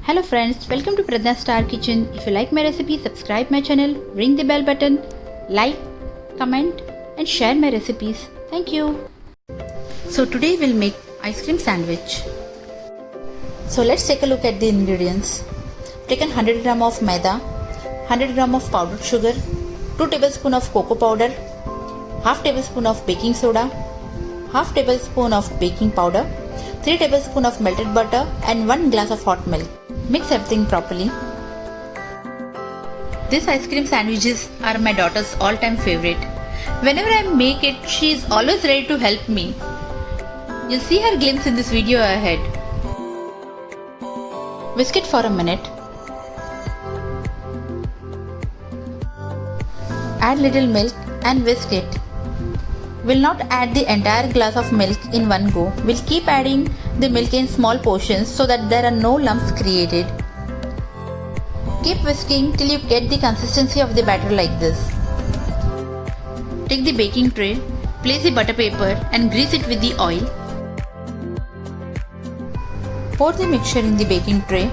Hello friends, welcome to Pradna Star Kitchen. If you like my recipe, subscribe my channel, ring the bell button, like, comment and share my recipes. Thank you. So today we'll make ice cream sandwich. So let's take a look at the ingredients. Taken 100 gram of maida, 100 gram of powdered sugar, 2 tablespoons of cocoa powder, half tablespoon of baking soda, half tablespoon of baking powder, 3 tablespoons of melted butter and 1 glass of hot milk. Mix everything properly. These ice cream sandwiches are my daughter's all-time favorite. Whenever I make it, she is always ready to help me. You'll see her glimpse in this video ahead. Whisk it for a minute. Add little milk and whisk it. We'll not add the entire glass of milk in one go. We'll keep adding the milk in small portions so that there are no lumps created. Keep whisking till you get the consistency of the batter like this. Take the baking tray, place the butter paper and grease it with the oil. Pour the mixture in the baking tray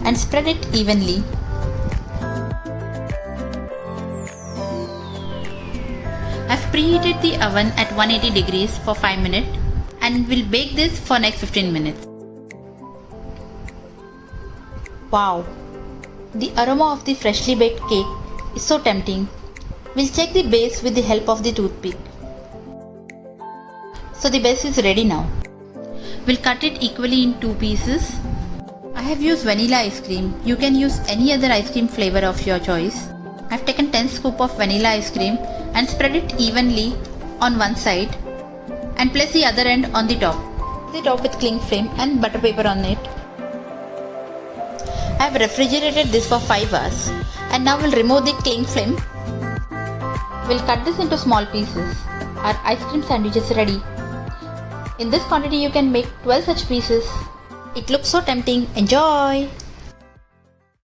and spread it evenly. I've preheated the oven at 180 degrees for 5 minutes and will bake this for next 15 minutes. Wow! The aroma of the freshly baked cake is so tempting. We'll check the base with the help of the toothpick. So the base is ready now. We'll cut it equally in 2 pieces. I have used vanilla ice cream. You can use any other ice cream flavor of your choice. I've taken 10 scoops of vanilla ice cream and spread it evenly on one side and place the other end on the top. The top with cling film and butter paper on it. I have refrigerated this for 5 hours and now we'll remove the cling film. We'll cut this into small pieces. Our ice cream sandwich is ready. In this quantity you can make 12 such pieces. It looks so tempting. Enjoy!